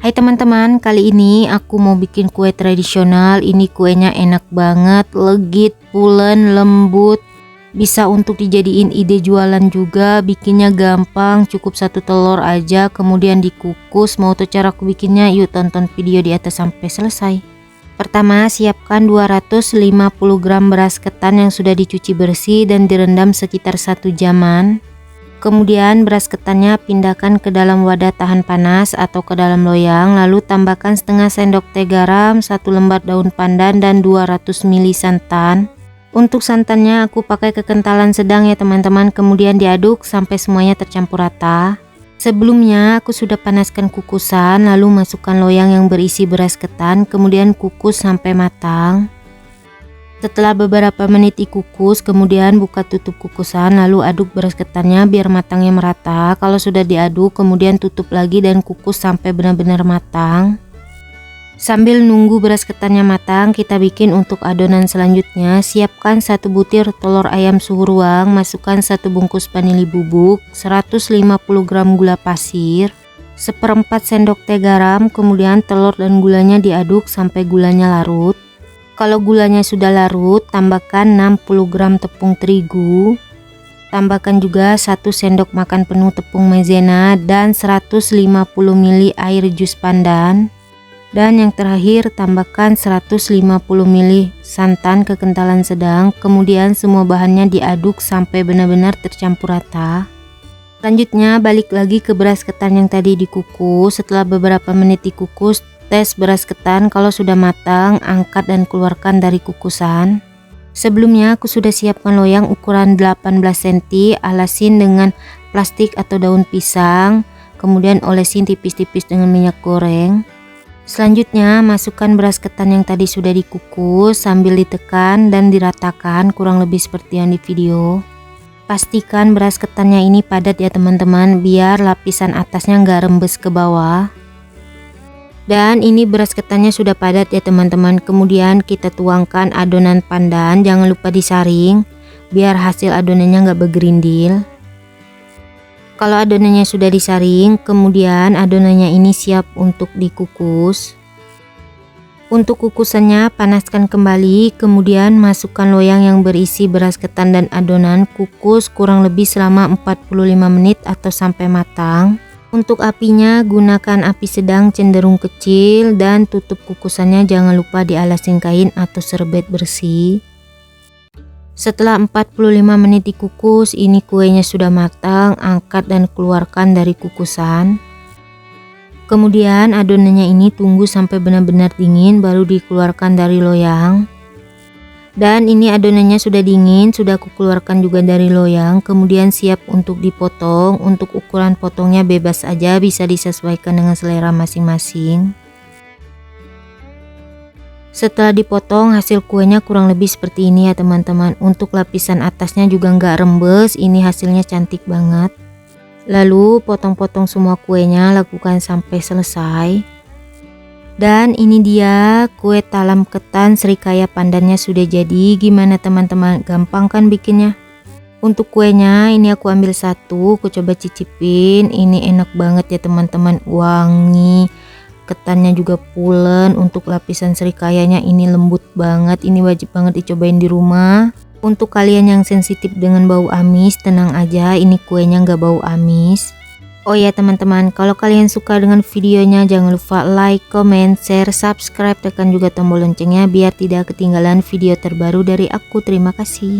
Hai teman-teman, kali ini aku mau bikin kue tradisional. Ini kuenya enak banget, legit, pulen, lembut. Bisa untuk dijadiin ide jualan juga, bikinnya gampang, cukup 1 telur aja kemudian dikukus. Mau tuh cara aku bikinnya? Yuk tonton video di atas sampai selesai. Pertama, siapkan 250 gram beras ketan yang sudah dicuci bersih dan direndam sekitar 1 jaman. Kemudian beras ketannya pindahkan ke dalam wadah tahan panas atau ke dalam loyang, lalu tambahkan setengah sendok teh garam, 1 lembar daun pandan dan 200 ml santan. Untuk santannya aku pakai kekentalan sedang ya teman-teman, kemudian diaduk sampai semuanya tercampur rata. Sebelumnya aku sudah panaskan kukusan, lalu masukkan loyang yang berisi beras ketan, kemudian kukus sampai matang. Setelah beberapa menit dikukus, kemudian buka tutup kukusan, lalu aduk beras ketannya biar matangnya merata. Kalau sudah diaduk, kemudian tutup lagi dan kukus sampai benar-benar matang. Sambil nunggu beras ketannya matang, kita bikin untuk adonan selanjutnya. Siapkan 1 butir telur ayam suhu ruang, masukkan 1 bungkus vanili bubuk, 150 gram gula pasir, 1/4 sendok teh garam, kemudian telur dan gulanya diaduk sampai gulanya larut. Kalau gulanya sudah larut, tambahkan 60 gram tepung terigu. Tambahkan juga 1 sendok makan penuh tepung maizena dan 150 ml air jus pandan. Dan yang terakhir, tambahkan 150 ml santan kekentalan sedang. Kemudian semua bahannya diaduk sampai benar-benar tercampur rata. Selanjutnya balik lagi ke beras ketan yang tadi dikukus. Setelah beberapa menit dikukus, tes beras ketan, kalau sudah matang, angkat dan keluarkan dari kukusan. Sebelumnya aku sudah siapkan loyang ukuran 18 cm, alasin dengan plastik atau daun pisang, kemudian olesin tipis-tipis dengan minyak goreng. Selanjutnya masukkan beras ketan yang tadi sudah dikukus sambil ditekan dan diratakan kurang lebih seperti yang di video. Pastikan beras ketannya ini padat ya teman-teman, biar lapisan atasnya nggak rembes ke bawah. Dan ini beras ketannya sudah padat ya teman-teman. Kemudian kita tuangkan adonan pandan, jangan lupa disaring biar hasil adonannya nggak bergerindil. Kalau adonannya sudah disaring, kemudian adonannya ini siap untuk dikukus. Untuk kukusannya panaskan kembali, kemudian masukkan loyang yang berisi beras ketan dan adonan, kukus kurang lebih selama 45 menit atau sampai matang. Untuk apinya gunakan api sedang cenderung kecil dan tutup kukusannya jangan lupa dialasin kain atau serbet bersih. Setelah 45 menit dikukus, ini kuenya sudah matang, angkat dan keluarkan dari kukusan. Kemudian adonannya ini tunggu sampai benar-benar dingin baru dikeluarkan dari loyang. Dan ini adonannya sudah dingin, sudah aku keluarkan juga dari loyang, kemudian siap untuk dipotong. Untuk ukuran potongnya bebas aja, bisa disesuaikan dengan selera masing-masing. Setelah dipotong, hasil kuenya kurang lebih seperti ini ya teman-teman. Untuk lapisan atasnya juga nggak rembes, ini hasilnya cantik banget. Lalu potong-potong semua kuenya, lakukan sampai selesai. Dan ini dia kue talam ketan serikaya pandannya sudah jadi. Gimana teman-teman, gampang kan bikinnya? Untuk kuenya ini aku ambil 1, aku coba cicipin. Ini enak banget ya teman-teman, wangi, ketannya juga pulen. Untuk lapisan serikayanya ini lembut banget, ini wajib banget dicobain di rumah. Untuk kalian yang sensitif dengan bau amis, tenang aja, ini kuenya nggak bau amis. Oh ya teman-teman, kalau kalian suka dengan videonya jangan lupa like, comment, share, subscribe, tekan juga tombol loncengnya biar tidak ketinggalan video terbaru dari aku. Terima kasih.